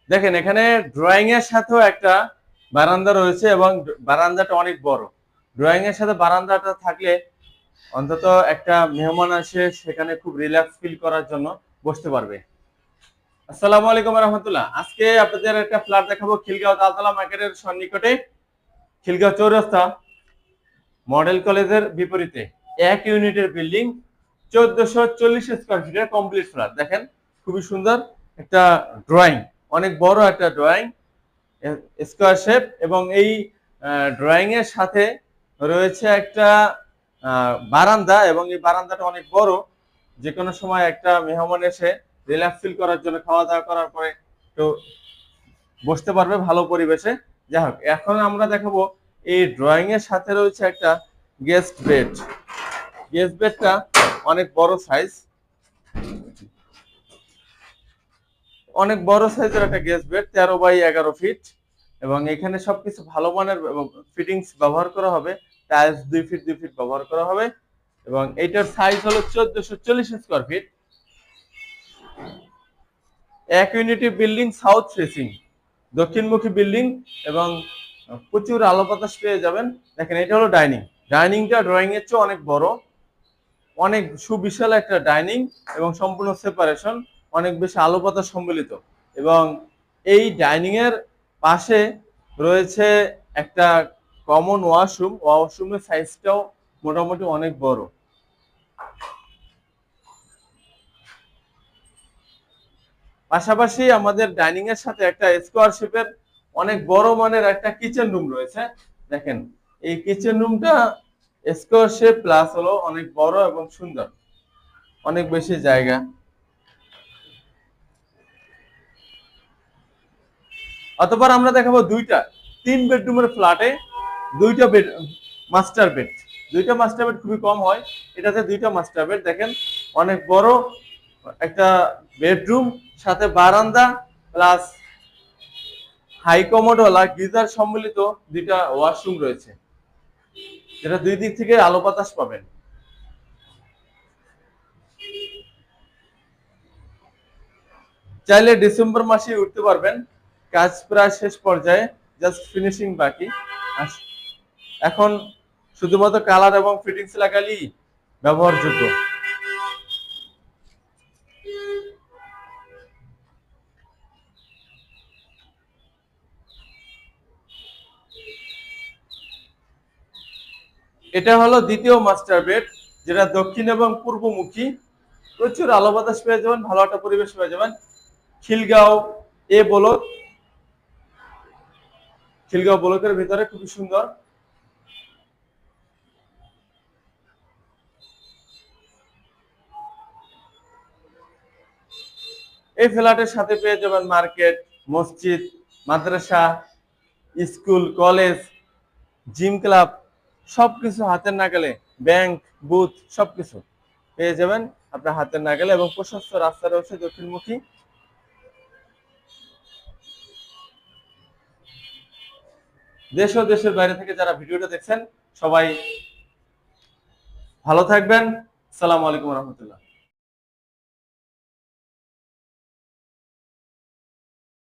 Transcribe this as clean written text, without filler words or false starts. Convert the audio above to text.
দেখেন এখানে ড্রয়িং এর সাথেও একটা বারান্দা রয়েছে এবং বারান্দাটা অনেক বড়। ড্রয়িং এর সাথে বারান্দাটা থাকলে অন্তত একটা মেহমান আসে সেখানে খুব রিল্যাক্স ফিল করার জন্য বসতে পারবে। আসসালামু আলাইকুম রহমতুল্লাহ। আজকে আপনাদের একটা ফ্ল্যাট দেখাবো খিলগাঁও তালতলা মার্কেটের সন্নিকটে, খিলগাঁও চৌরাস্তা, মডেল কলেজের বিপরীতে। এক ইউনিটের বিল্ডিং, 1440 স্কয়ার ফিটের কমপ্লিট ফ্ল্যাট। দেখেন খুবই সুন্দর একটা ড্রয়িং, অনেক বড় একটা ড্রয়িং, স্কয়ার শেপ, এবং এই ড্রয়িং এর সাথে রয়েছে একটা বারান্দা, এবং এই বারান্দাটা অনেক বড়। যে কোনো সময় একটা মেহমান এসে রিল্যাক্স ফিল করার জন্য, খাওয়া দাওয়া করার পরে তো বসতে পারবে ভালো পরিবেশে। যাই হোক, এখন আমরা দেখাবো এই ড্রয়িং এর সাথে রয়েছে একটা গেস্ট বেড। গেস্ট বেডটা অনেক বড় সাইজ, অনেক বড় সাইজের একটা গেস্ট বেড, 13 বাই 11 ফিট, এবং এখানে সবকিছু ভালো মানের ফিটিংস ব্যবহার করা হবে। টাইলস 2 ফিট 2 ফিট ব্যবহার করা হবে, এবং এইটার সাইজ হলো 1440 স্কয়ার ফিট। এক ইউনিটি বিল্ডিং, সাউথ ফেসিং, দক্ষিণমুখী বিল্ডিং, এবং প্রচুর আলো বাতাস পেয়ে যাবেন। দেখেন এটা হলো ডাইনিং। ডাইনিংটা ড্রয়িং এর চেয়ে অনেক বড়, অনেক সুবিশাল একটা ডাইনিং, এবং সম্পূর্ণ সেপারেশন, অনেক বেশি আলো বাতাস সম্মিলিত। এবং এই ডাইনিং এর পাশে রয়েছে একটা কমন ওয়াশরুম। ওয়াশরুমের সাইজটাও মোটামুটি অনেক বড়। পাশাপাশি আমাদের ডাইনিং এর সাথে একটা স্কোয়ার শেপের অনেক বড় মানের একটা কিচেন রুম রয়েছে। দেখেন এই কিচেন রুমটা স্কোয়ার শেপ প্লাস হলো অনেক বড় এবং সুন্দর, অনেক বেশি জায়গা। অতঃপর আমরা দেখাবো দুইটা 3 বেডরুমের ফ্ল্যাটে দুইটা বেড, মাস্টার বেড। দুইটা মাস্টার বেড খুবই কম হয়, এটাতে দুইটা মাস্টার বেড। দেখেন অনেক বড় একটা বেডরুম, সাথে বারান্দা, প্লাস হাই কমোডওয়ালা গিজার সম্মিলিত দুইটা ওয়াশরুম রয়েছে, যেটা দুই দিক থেকে আলো বাতাস পাবেন। চাইলে ডিসেম্বর মাসে উঠতে পারবেন, কাজ প্রায় শেষ পর্যায়ে, জাস্ট ফিনিশিং বাকি। এখন শুধুমাত্র কালার এবং ফিটিংস লাগালেই ব্যবহারযোগ্য। এটা হলো দ্বিতীয় মাস্টার বেড, যেটা দক্ষিণ এবং পূর্বমুখী। প্রচুর আলো বাতাস পেয়ে যাবেন, ভালো একটা পরিবেশ পেয়ে যাবেন। খিলগাঁও এ ব্লক, খিলগাঁও ব্লকের ভিতরে খুবই সুন্দর। এই ফ্ল্যাটের সাথে পেয়ে যাবেন মার্কেট, মসজিদ, মাদ্রাসা, স্কুল, কলেজ, জিম ক্লাব, সবকিছু হাতের নাগালে। ব্যাংক, বুথ, সবকিছু পেয়ে যাবেন আপনার হাতের নাগালে, এবং প্রশস্ত রাস্তা রয়েছে দক্ষিণমুখী। দেশ ও দেশের বাইরে থেকে যারা ভিডিওটা দেখছেন সবাই ভালো থাকবেন। আসসালামু আলাইকুম রহমতুল্লাহ।